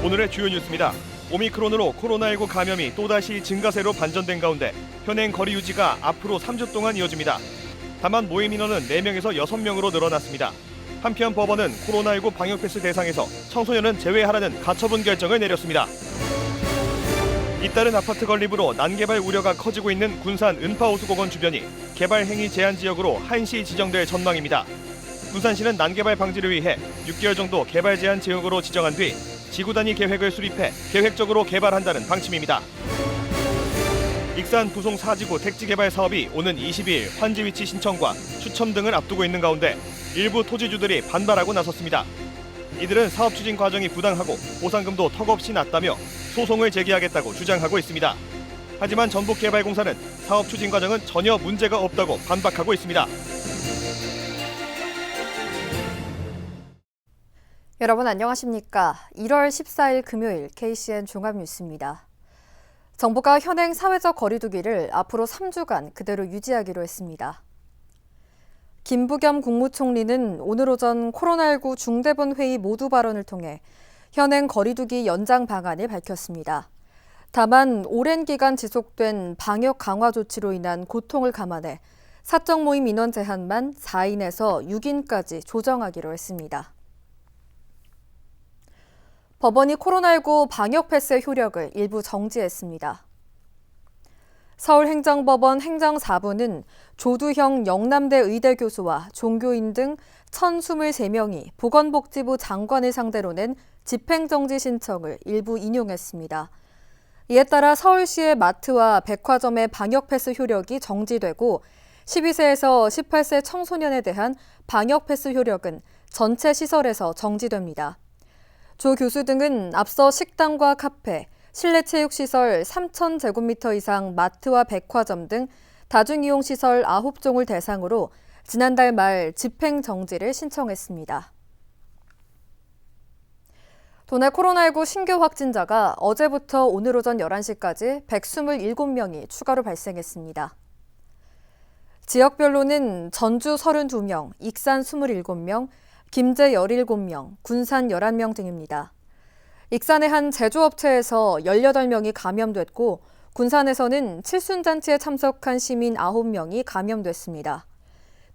오늘의 주요 뉴스입니다. 오미크론으로 코로나19 감염이 또다시 증가세로 반전된 가운데 현행 거리 유지가 앞으로 3주 동안 이어집니다. 다만 모임 인원은 4명에서 6명으로 늘어났습니다. 한편 법원은 코로나19 방역 패스 대상에서 청소년은 제외하라는 가처분 결정을 내렸습니다. 잇따른 아파트 건립으로 난개발 우려가 커지고 있는 군산 은파호수공원 주변이 개발 행위 제한 지역으로 한시 지정될 전망입니다. 군산시는 난개발 방지를 위해 6개월 정도 개발 제한 지역으로 지정한 뒤 지구 단위 계획을 수립해 계획적으로 개발한다는 방침입니다. 익산 부송 4지구 택지 개발 사업이 오는 22일 환지 위치 신청과 추첨 등을 앞두고 있는 가운데 일부 토지주들이 반발하고 나섰습니다. 이들은 사업 추진 과정이 부당하고 보상금도 턱없이 낮다며 소송을 제기하겠다고 주장하고 있습니다. 하지만 전북개발공사는 사업 추진 과정은 전혀 문제가 없다고 반박하고 있습니다. 여러분 안녕하십니까? 1월 14일 금요일 KCN 종합뉴스입니다. 정부가 현행 사회적 거리두기를 앞으로 3주간 그대로 유지하기로 했습니다. 김부겸 국무총리는 오늘 오전 코로나19 중대본 회의 모두 발언을 통해 현행 거리두기 연장 방안을 밝혔습니다. 다만 오랜 기간 지속된 방역 강화 조치로 인한 고통을 감안해 사적 모임 인원 제한만 4인에서 6인까지 조정하기로 했습니다. 법원이 코로나19 방역 패스의 효력을 일부 정지했습니다. 서울행정법원 행정4부는 조두형 영남대 의대 교수와 종교인 등 1,023명이 보건복지부 장관을 상대로 낸 집행정지 신청을 일부 인용했습니다. 이에 따라 서울시의 마트와 백화점의 방역 패스 효력이 정지되고 12세에서 18세 청소년에 대한 방역 패스 효력은 전체 시설에서 정지됩니다. 조 교수 등은 앞서 식당과 카페, 실내 체육시설 3,000제곱미터 이상 마트와 백화점 등 다중이용시설 9종을 대상으로 지난달 말 집행정지를 신청했습니다. 도내 코로나19 신규 확진자가 어제부터 오늘 오전 11시까지 127명이 추가로 발생했습니다. 지역별로는 전주 32명, 익산 27명, 김제 17명, 군산 11명 등입니다. 익산의 한 제조업체에서 18명이 감염됐고 군산에서는 칠순잔치에 참석한 시민 9명이 감염됐습니다.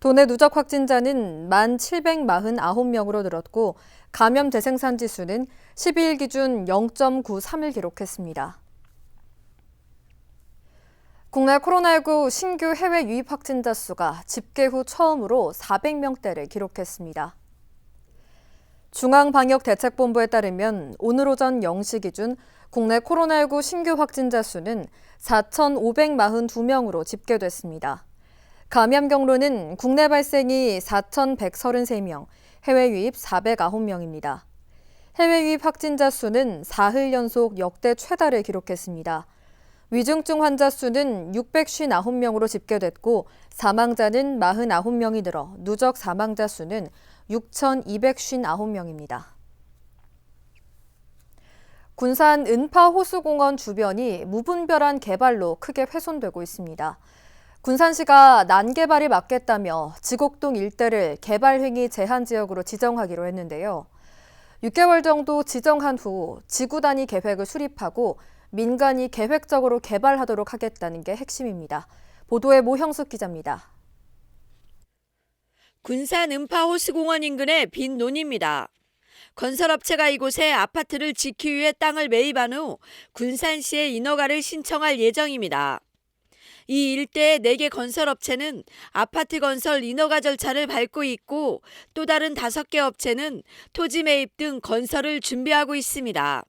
도내 누적 확진자는 1,749명으로 늘었고 감염 재생산 지수는 12일 기준 0.93을 기록했습니다. 국내 코로나19 신규 해외 유입 확진자 수가 집계 후 처음으로 400명대를 기록했습니다. 중앙방역대책본부에 따르면 오늘 오전 0시 기준 국내 코로나19 신규 확진자 수는 4,542명으로 집계됐습니다. 감염 경로는 국내 발생이 4,133명, 해외 유입 409명입니다. 해외 유입 확진자 수는 4흘 연속 역대 최다를 기록했습니다. 위중증 환자 수는 659명으로 집계됐고 사망자는 49명이 늘어 누적 사망자 수는 6,259명입니다. 군산 은파호수공원 주변이 무분별한 개발로 크게 훼손되고 있습니다. 군산시가 난개발이 막겠다며 지곡동 일대를 개발행위 제한 지역으로 지정하기로 했는데요. 6개월 정도 지정한 후 지구 단위 계획을 수립하고 민간이 계획적으로 개발하도록 하겠다는 게 핵심입니다. 보도에 모형숙 기자입니다. 군산 은파호수공원 인근의 빈 논입니다. 건설업체가 이곳에 아파트를 짓기 위해 땅을 매입한 후 군산시에 인허가를 신청할 예정입니다. 이 일대의 4개 건설업체는 아파트 건설 인허가 절차를 밟고 있고 또 다른 5개 업체는 토지 매입 등 건설을 준비하고 있습니다.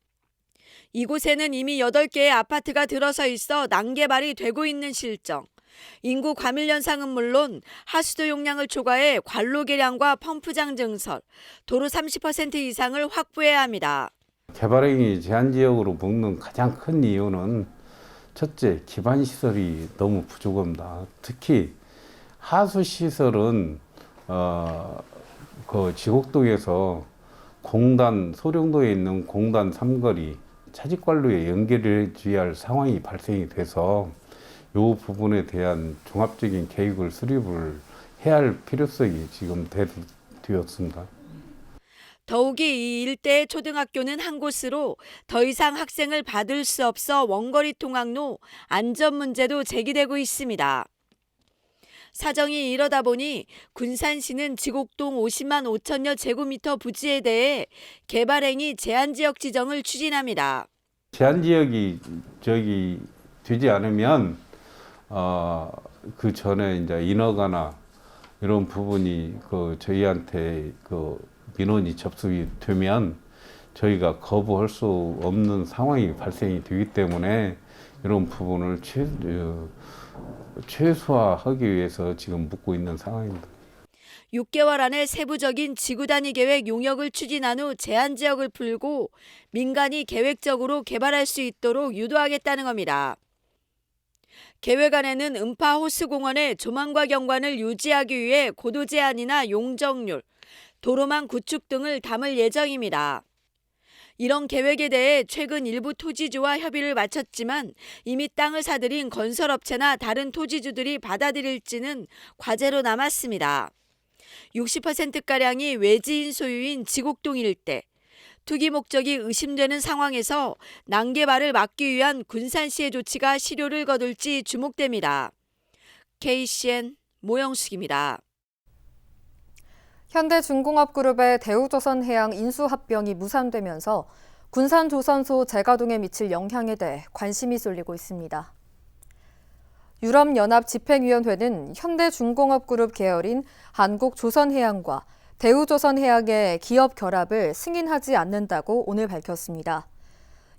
이곳에는 이미 8개의 아파트가 들어서 있어 난개발이 되고 있는 실정. 인구 과밀 현상은 물론 하수도 용량을 초과해 관로 개량과 펌프장 증설, 도로 30% 이상을 확보해야 합니다. 개발행위 제한지역으로 묶는 가장 큰 이유는 첫째, 기반시설이 너무 부족합니다. 특히 하수시설은 그 지곡동에서 공단, 소령도에 있는 공단 3거리 차직관로에 연결해 줘야 할 상황이 발생이 돼서 이 부분에 대한 종합적인 계획을 수립을 해야 할 필요성이 지금 되었습니다. 더욱이 이 일대의 초등학교는 한 곳으로 더 이상 학생을 받을 수 없어 원거리 통학로 안전 문제도 제기되고 있습니다. 사정이 이러다 보니 군산시는 지곡동 50만 5천여 제곱미터 부지에 대해 개발행위 제한지역 지정을 추진합니다. 제한지역이 되지 않으면 그 전에 이제 인허가나 이런 부분이 저희한테 민원이 접수이 되면 저희가 거부할 수 없는 상황이 발생이 되기 때문에 이런 부분을 최소화하기 위해서 지금 묻고 있는 상황입니다. 6개월 안에 세부적인 지구 단위 계획 용역을 추진한 후 제한 지역을 풀고 민간이 계획적으로 개발할 수 있도록 유도하겠다는 겁니다. 계획안에는 음파 호수공원의 조망과 경관을 유지하기 위해 고도 제한이나 용적률, 도로망 구축 등을 담을 예정입니다. 이런 계획에 대해 최근 일부 토지주와 협의를 마쳤지만 이미 땅을 사들인 건설업체나 다른 토지주들이 받아들일지는 과제로 남았습니다. 60%가량이 외지인 소유인 지곡동 일대, 투기 목적이 의심되는 상황에서 난개발을 막기 위한 군산시의 조치가 실효를 거둘지 주목됩니다. KCN 모영숙입니다. 현대중공업그룹의 대우조선해양 인수합병이 무산되면서 군산조선소 재가동에 미칠 영향에 대해 관심이 쏠리고 있습니다. 유럽연합집행위원회는 현대중공업그룹 계열인 한국조선해양과 대우조선해양의 기업 결합을 승인하지 않는다고 오늘 밝혔습니다.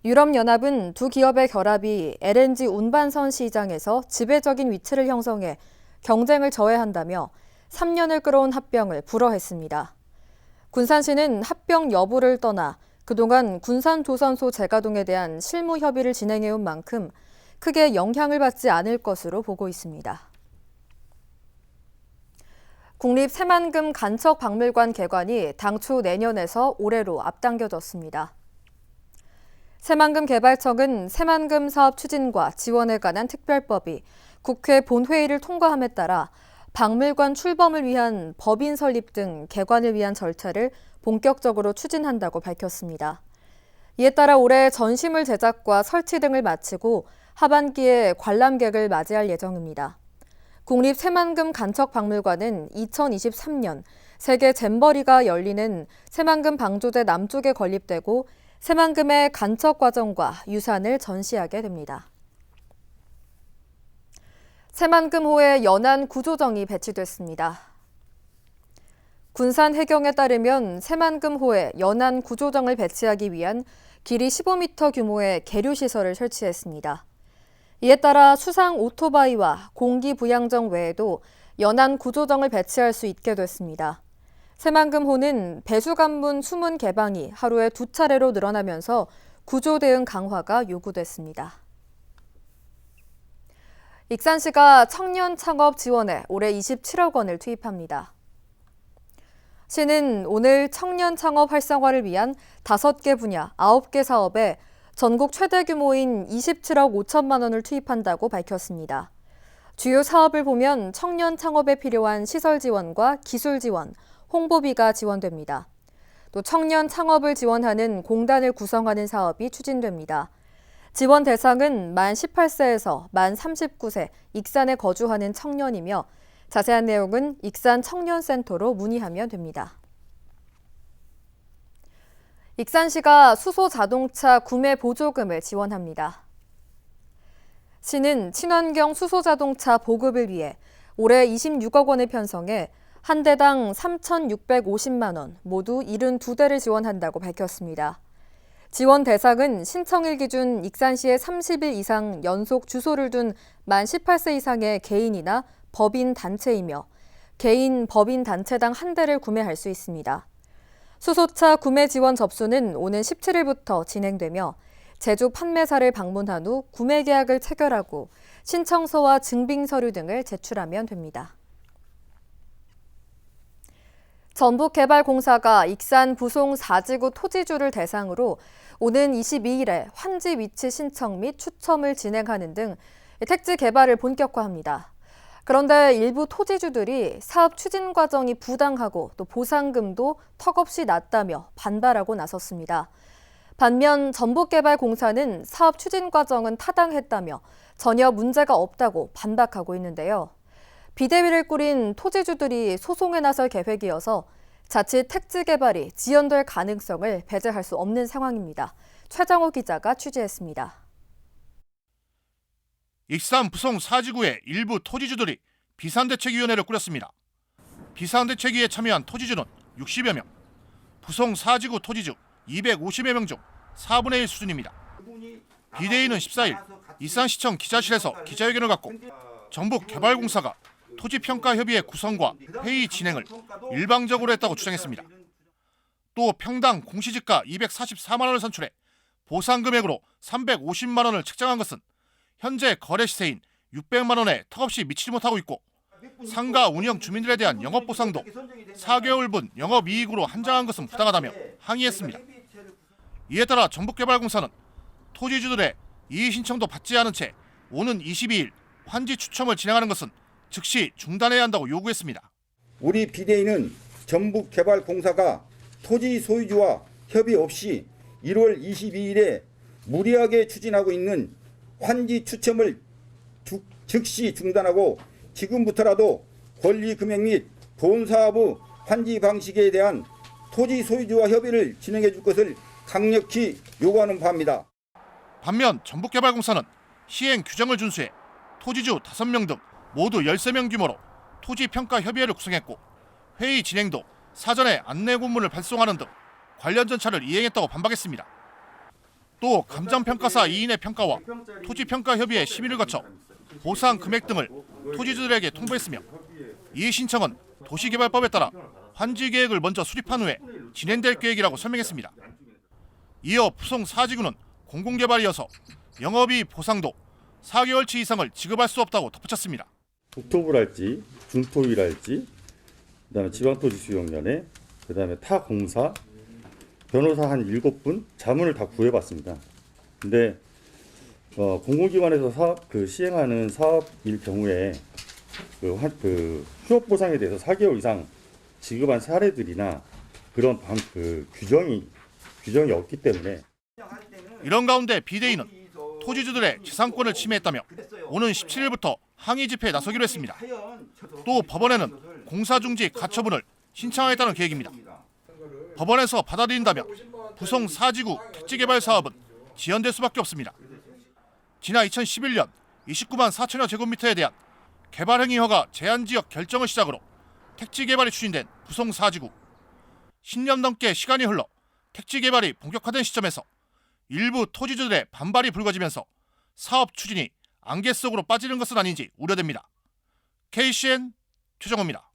유럽연합은 두 기업의 결합이 LNG 운반선 시장에서 지배적인 위치를 형성해 경쟁을 저해한다며 3년을 끌어온 합병을 불허했습니다. 군산시는 합병 여부를 떠나 그동안 군산조선소 재가동에 대한 실무 협의를 진행해온 만큼 크게 영향을 받지 않을 것으로 보고 있습니다. 국립새만금 간척박물관 개관이 당초 내년에서 올해로 앞당겨졌습니다. 새만금개발청은 새만금 사업 추진과 지원에 관한 특별법이 국회 본회의를 통과함에 따라 박물관 출범을 위한 법인 설립 등 개관을 위한 절차를 본격적으로 추진한다고 밝혔습니다. 이에 따라 올해 전시물 제작과 설치 등을 마치고 하반기에 관람객을 맞이할 예정입니다. 국립새만금 간척박물관은 2023년 세계 잼버리가 열리는 새만금 방조제 남쪽에 건립되고 새만금의 간척 과정과 유산을 전시하게 됩니다. 새만금호에 연안 구조정이 배치됐습니다. 군산 해경에 따르면 새만금호에 연안 구조정을 배치하기 위한 길이 15m 규모의 계류시설을 설치했습니다. 이에 따라 수상 오토바이와 공기 부양정 외에도 연안 구조정을 배치할 수 있게 됐습니다. 새만금호는 배수관문 수문 개방이 하루에 2차례로 늘어나면서 구조 대응 강화가 요구됐습니다. 익산시가 청년 창업 지원에 올해 27억 원을 투입합니다. 시는 오늘 청년 창업 활성화를 위한 5개 분야 9개 사업에 전국 최대 규모인 27억 5천만 원을 투입한다고 밝혔습니다. 주요 사업을 보면 청년 창업에 필요한 시설 지원과 기술 지원, 홍보비가 지원됩니다. 또 청년 창업을 지원하는 공단을 구성하는 사업이 추진됩니다. 지원 대상은 만 18세에서 만 39세 익산에 거주하는 청년이며 자세한 내용은 익산 청년센터로 문의하면 됩니다. 익산시가 수소자동차 구매 보조금을 지원합니다. 시는 친환경 수소자동차 보급을 위해 올해 26억 원을 편성해 한 대당 3,650만 원, 모두 72대를 지원한다고 밝혔습니다. 지원 대상은 신청일 기준 익산시에 30일 이상 연속 주소를 둔 만 18세 이상의 개인이나 법인 단체이며 개인, 법인 단체당 한 대를 구매할 수 있습니다. 수소차 구매 지원 접수는 오는 17일부터 진행되며 제조 판매사를 방문한 후 구매 계약을 체결하고 신청서와 증빙 서류 등을 제출하면 됩니다. 전북개발공사가 익산 부송 4지구 토지주를 대상으로 오는 22일에 환지 위치 신청 및 추첨을 진행하는 등 택지 개발을 본격화합니다. 그런데 일부 토지주들이 사업 추진 과정이 부당하고 또 보상금도 턱없이 낮다며 반발하고 나섰습니다. 반면 전북개발공사는 사업 추진 과정은 타당했다며 전혀 문제가 없다고 반박하고 있는데요. 비대위를 꾸린 토지주들이 소송에 나설 계획이어서 자칫 택지 개발이 지연될 가능성을 배제할 수 없는 상황입니다. 최정호 기자가 취재했습니다. 익산 부송 사지구의 일부 토지주들이 비상대책위원회를 꾸렸습니다. 비상대책위에 참여한 토지주는 60여 명, 부송 사지구 토지주 250여 명 중 4분의 1 수준입니다. 비대위는 14일 익산시청 기자실에서 기자회견을 갖고 전북개발공사가 토지평가협의회 구성과 회의 진행을 일방적으로 했다고 주장했습니다. 또 평당 공시지가 244만 원을 산출해 보상금액으로 350만 원을 책정한 것은 현재 거래 시세인 600만 원에 턱없이 미치지 못하고 있고 상가 운영 주민들에 대한 영업보상도 4개월분 영업이익으로 한정한 것은 부당하다며 항의했습니다. 이에 따라 전북개발공사는 토지주들의 이의 신청도 받지 않은 채 오는 22일 환지 추첨을 진행하는 것은 즉시 중단해야 한다고 요구했습니다. 우리 비대위는 전북개발공사가 토지 소유주와 협의 없이 1월 22일에 무리하게 추진하고 있는 환지 추첨을 즉시 중단하고 지금부터라도 권리 금액 및 본 사업의 환지 방식에 대한 토지 소유주와 협의를 진행해 줄 것을 강력히 요구하는 바입니다. 반면 전북개발공사는 시행 규정을 준수해 토지주 5명 등 모두 13명 규모로 토지평가협의회를 구성했고 회의 진행도 사전에 안내문을 발송하는 등 관련 절차를 이행했다고 반박했습니다. 또 감정평가사 2인의 평가와 토지평가협의회 심의를 거쳐 보상 금액 등을 토지주들에게 통보했으며 이 신청은 도시개발법에 따라 환지계획을 먼저 수립한 후에 진행될 계획이라고 설명했습니다. 이어 부송 사지구는 공공개발이어서 영업이익 보상도 4개월치 이상을 지급할 수 없다고 덧붙였습니다. 국토부랄지 중토위랄지 그다음에 지방토지수용연회 그다음에 타 공사 변호사 한 7분 자문을 다 구해봤습니다. 근데 공공기관에서 시행하는 사업일 경우에 휴업 보상에 대해서 4개월 이상 지급한 사례들이나 그런 규정이 없기 때문에 이런 가운데 비대위는 토지주들의 재산권을 침해했다며 오는 17일부터 항의 집회에 나서기로 했습니다. 또 법원에는 공사중지 가처분을 신청하겠다는 계획입니다. 법원에서 받아들인다면 부송 사지구 택지개발 사업은 지연될 수밖에 없습니다. 지난 2011년 29만 4천여 제곱미터에 대한 개발행위 허가 제한지역 결정을 시작으로 택지개발이 추진된 부송 사지구. 10년 넘게 시간이 흘러 택지개발이 본격화된 시점에서 일부 토지주들의 반발이 불거지면서 사업 추진이 안개 속으로 빠지는 것은 아닌지 우려됩니다. KCN 최정호입니다.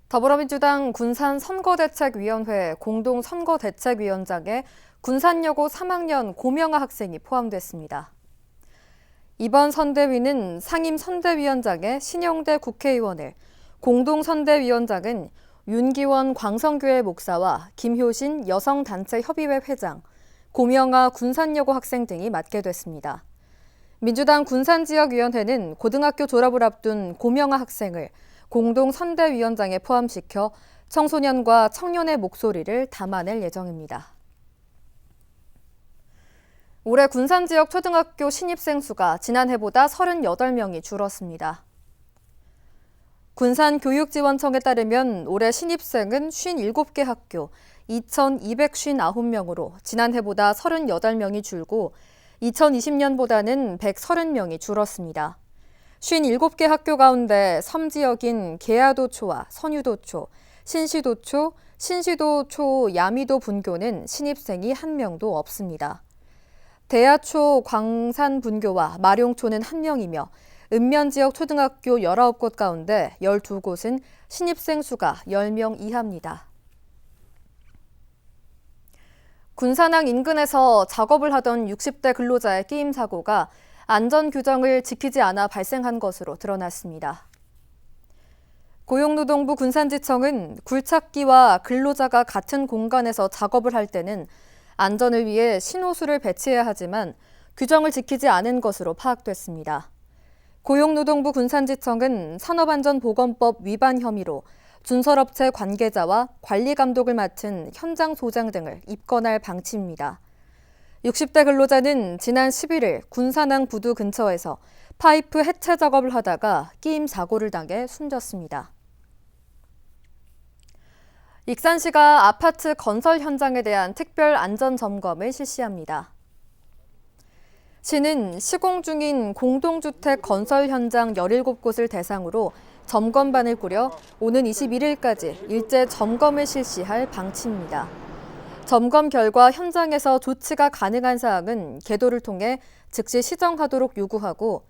더불어민주당 군산선거대책위원회 공동선거대책위원장에 군산여고 3학년 고명아 학생이 포함됐습니다. 이번 선대위는 상임선대위원장에 신영대 국회의원을, 공동선대위원장은 윤기원 광성교회 목사와 김효신 여성단체협의회 회장, 고명아 군산여고 학생 등이 맡게 됐습니다. 민주당 군산지역위원회는 고등학교 졸업을 앞둔 고명아 학생을 공동선대위원장에 포함시켜 청소년과 청년의 목소리를 담아낼 예정입니다. 올해 군산지역 초등학교 신입생 수가 지난해보다 38명이 줄었습니다. 군산교육지원청에 따르면 올해 신입생은 57개 학교 2,259명으로 지난해보다 38명이 줄고 2020년보다는 130명이 줄었습니다. 57개 학교 가운데 섬지역인 계야도초와 선유도초, 신시도초, 신시도초 야미도 분교는 신입생이 1명도 없습니다. 대야초 광산분교와 마룡초는 1명이며 읍면지역 초등학교 19곳 가운데 12곳은 신입생 수가 10명 이하입니다. 군산항 인근에서 작업을 하던 60대 근로자의 끼임 사고가 안전 규정을 지키지 않아 발생한 것으로 드러났습니다. 고용노동부 군산지청은 굴착기와 근로자가 같은 공간에서 작업을 할 때는 안전을 위해 신호수를 배치해야 하지만 규정을 지키지 않은 것으로 파악됐습니다. 고용노동부 군산지청은 산업안전보건법 위반 혐의로 준설업체 관계자와 관리감독을 맡은 현장 소장 등을 입건할 방침입니다. 60대 근로자는 지난 11일 군산항 부두 근처에서 파이프 해체 작업을 하다가 끼임 사고를 당해 숨졌습니다. 익산시가 아파트 건설 현장에 대한 특별 안전 점검을 실시합니다. 시는 시공 중인 공동주택 건설 현장 17곳을 대상으로 점검반을 꾸려 오는 21일까지 일제 점검을 실시할 방침입니다. 점검 결과 현장에서 조치가 가능한 사항은 계도를 통해 즉시 시정하도록 요구하고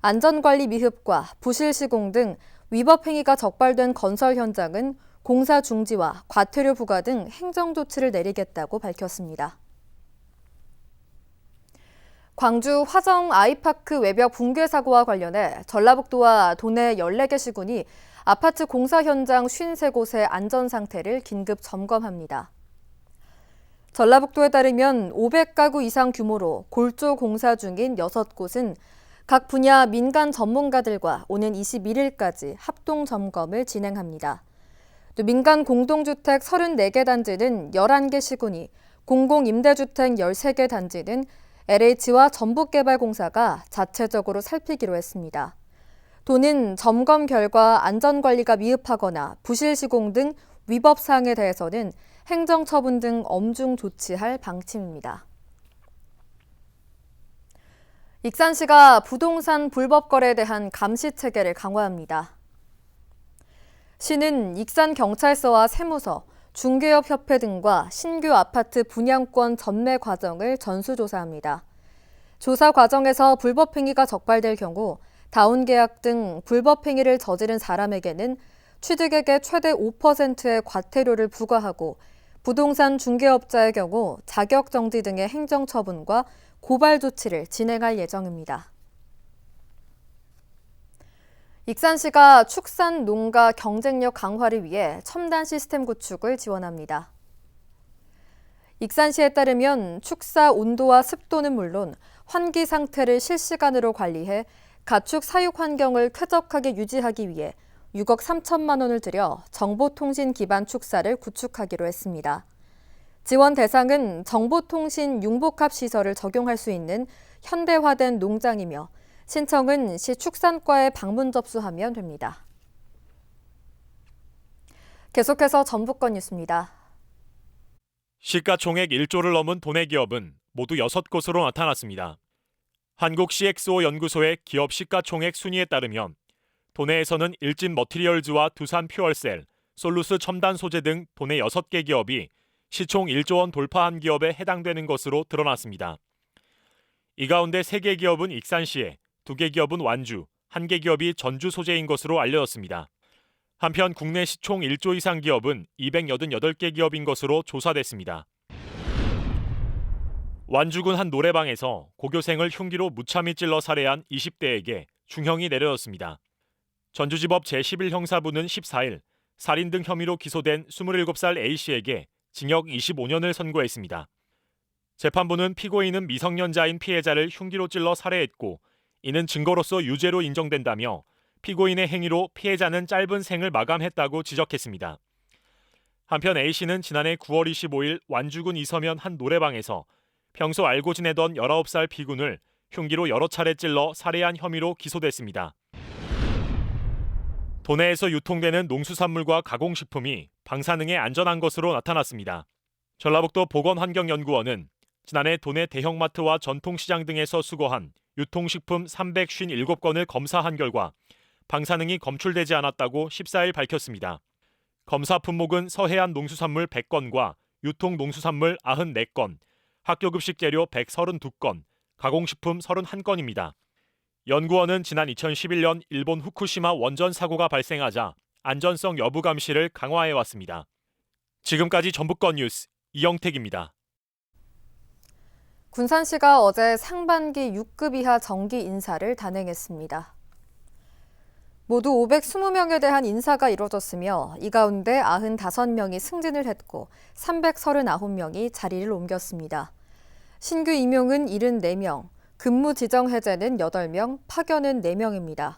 안전관리 미흡과 부실 시공 등 위법 행위가 적발된 건설 현장은 공사 중지와 과태료 부과 등 행정조치를 내리겠다고 밝혔습니다. 광주 화정 아이파크 외벽 붕괴 사고와 관련해 전라북도와 도내 14개 시군이 아파트 공사 현장 53곳의 안전 상태를 긴급 점검합니다. 전라북도에 따르면 500가구 이상 규모로 골조 공사 중인 6곳은 각 분야 민간 전문가들과 오는 21일까지 합동 점검을 진행합니다. 또 민간 공동주택 34개 단지는 11개 시군이, 공공임대주택 13개 단지는 LH와 전북개발공사가 자체적으로 살피기로 했습니다. 도는 점검 결과 안전관리가 미흡하거나 부실 시공 등 위법 사항에 대해서는 행정처분 등 엄중 조치할 방침입니다. 익산시가 부동산 불법 거래에 대한 감시 체계를 강화합니다. 시는 익산경찰서와 세무서, 중개업협회 등과 신규 아파트 분양권 전매 과정을 전수조사합니다. 조사 과정에서 불법 행위가 적발될 경우 다운계약 등 불법 행위를 저지른 사람에게는 취득액의 최대 5%의 과태료를 부과하고 부동산 중개업자의 경우 자격정지 등의 행정처분과 고발 조치를 진행할 예정입니다. 익산시가 축산 농가 경쟁력 강화를 위해 첨단 시스템 구축을 지원합니다. 익산시에 따르면 축사 온도와 습도는 물론 환기 상태를 실시간으로 관리해 가축 사육 환경을 쾌적하게 유지하기 위해 6억 3천만 원을 들여 정보통신 기반 축사를 구축하기로 했습니다. 지원 대상은 정보통신 융복합 시설을 적용할 수 있는 현대화된 농장이며 신청은 시 축산과에 방문 접수하면 됩니다. 계속해서 전북권 뉴스입니다. 시가총액 1조를 넘은 도내 기업은 모두 6곳으로 나타났습니다. 한국CXO 연구소의 기업 시가총액 순위에 따르면 도내에서는 일진 머티리얼즈와 두산 퓨얼셀, 솔루스 첨단 소재 등 도내 6개 기업이 시총 1조 원 돌파한 기업에 해당되는 것으로 드러났습니다. 이 가운데 3개 기업은 익산시에, 2개 기업은 완주, 1개 기업이 전주 소재인 것으로 알려졌습니다. 한편 국내 시총 1조 이상 기업은 288개 기업인 것으로 조사됐습니다. 완주군 한 노래방에서 고교생을 흉기로 무참히 찔러 살해한 20대에게 중형이 내려졌습니다. 전주지법 제11형사부는 14일 살인 등 혐의로 기소된 27살 A씨에게 징역 25년을 선고했습니다. 재판부는 피고인은 미성년자인 피해자를 흉기로 찔러 살해했고 이는 증거로서 유죄로 인정된다며 피고인의 행위로 피해자는 짧은 생을 마감했다고 지적했습니다. 한편 A씨는 지난해 9월 25일 완주군 이서면 한 노래방에서 평소 알고 지내던 19살 B군을 흉기로 여러 차례 찔러 살해한 혐의로 기소됐습니다. 도내에서 유통되는 농수산물과 가공식품이 방사능에 안전한 것으로 나타났습니다. 전라북도 보건환경연구원은 지난해 도내 대형마트와 전통시장 등에서 수거한 유통식품 357건을 검사한 결과 방사능이 검출되지 않았다고 14일 밝혔습니다. 검사 품목은 서해안 농수산물 100건과 유통농수산물 94건, 학교급식 재료 132건, 가공식품 31건입니다. 연구원은 지난 2011년 일본 후쿠시마 원전 사고가 발생하자 안전성 여부 감시를 강화해왔습니다. 지금까지 전북권 뉴스 이영택입니다. 군산시가 어제 상반기 6급 이하 정기 인사를 단행했습니다. 모두 520명에 대한 인사가 이뤄졌으며 이 가운데 95명이 승진을 했고 339명이 자리를 옮겼습니다. 신규 임용은 74명, 근무 지정 해제는 8명, 파견은 4명입니다.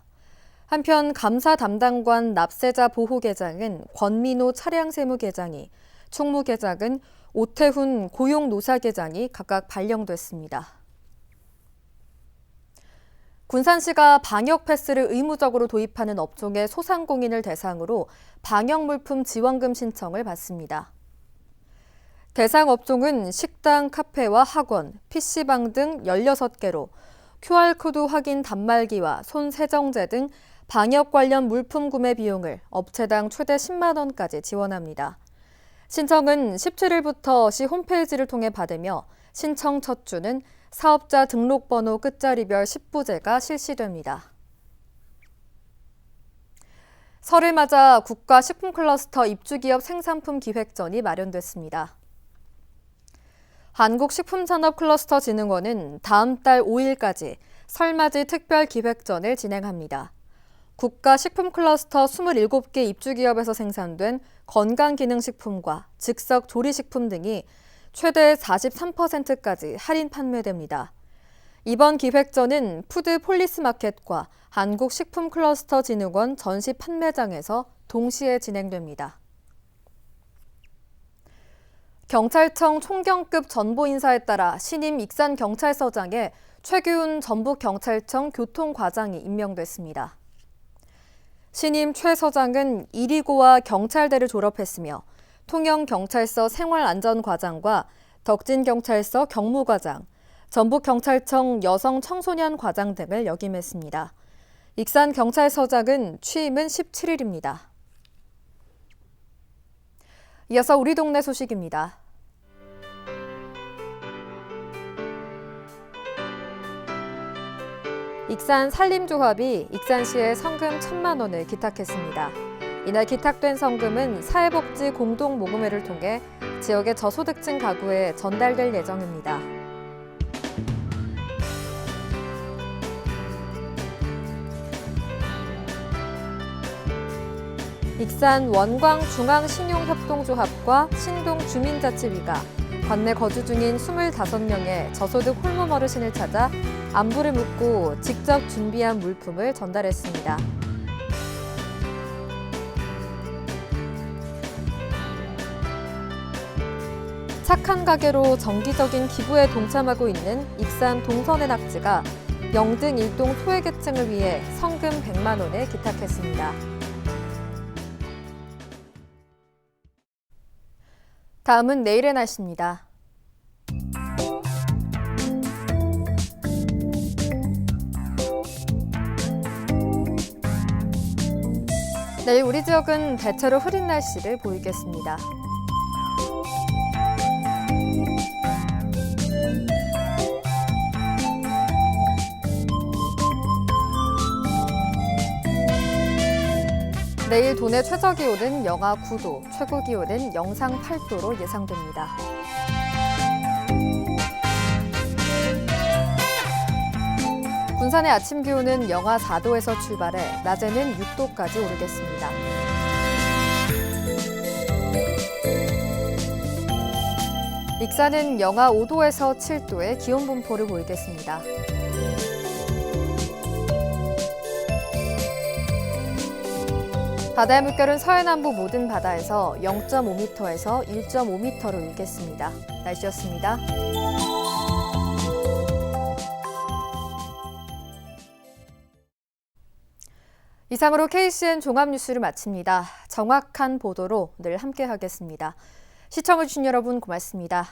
한편 감사 담당관 납세자 보호계장은 권민호 차량세무계장이, 총무계장은 오태훈 고용노사계장이 각각 발령됐습니다. 군산시가 방역 패스를 의무적으로 도입하는 업종의 소상공인을 대상으로 방역물품 지원금 신청을 받습니다. 대상 업종은 식당, 카페와 학원, PC방 등 16개로 QR코드 확인 단말기와 손 세정제 등 방역 관련 물품 구매 비용을 업체당 최대 10만 원까지 지원합니다. 신청은 17일부터 시 홈페이지를 통해 받으며 신청 첫 주는 사업자 등록번호 끝자리별 10부제가 실시됩니다. 설을 맞아 국가식품클러스터 입주기업 생산품 기획전이 마련됐습니다. 한국식품산업클러스터진흥원은 다음 달 5일까지 설맞이 특별기획전을 진행합니다. 국가식품클러스터 27개 입주기업에서 생산된 건강기능식품과 즉석조리식품 등이 최대 43%까지 할인 판매됩니다. 이번 기획전은 푸드폴리스마켓과 한국식품클러스터진흥원 전시 판매장에서 동시에 진행됩니다. 경찰청 총경급 전보 인사에 따라 신임 익산경찰서장에 최규훈 전북경찰청 교통과장이 임명됐습니다. 신임 최 서장은 이리고와 경찰대를 졸업했으며 통영경찰서 생활안전과장과 덕진경찰서 경무과장, 전북경찰청 여성청소년과장 등을 역임했습니다. 익산경찰서장은 취임은 17일입니다. 이어서 우리 동네 소식입니다. 익산 산림조합이 익산시에 성금 1,000만 원을 기탁했습니다. 이날 기탁된 성금은 사회복지 공동모금회를 통해 지역의 저소득층 가구에 전달될 예정입니다. 익산 원광중앙신용협동조합과 신동주민자치위가 관내 거주 중인 25명의 저소득 홀몸 어르신을 찾아 안부를 묻고 직접 준비한 물품을 전달했습니다. 착한 가게로 정기적인 기부에 동참하고 있는 익산 동선의 낙지가 영등 일동 소외계층을 위해 성금 100만 원을 기탁했습니다. 다음은 내일의 날씨입니다. 내일 우리 지역은 대체로 흐린 날씨를 보이겠습니다. 내일 도내 최저기온은 영하 9도, 최고기온은 영상 8도로 예상됩니다. 군산의 아침 기온은 영하 4도에서 출발해 낮에는 6도까지 오르겠습니다. 익산은 영하 5도에서 7도의 기온 분포를 보이겠습니다. 바다의 물결은 서해남부 모든 바다에서 0.5m에서 1.5m로 일겠습니다. 날씨였습니다. 이상으로 KCN 종합뉴스를 마칩니다. 정확한 보도로 늘 함께하겠습니다. 시청해주신 여러분 고맙습니다.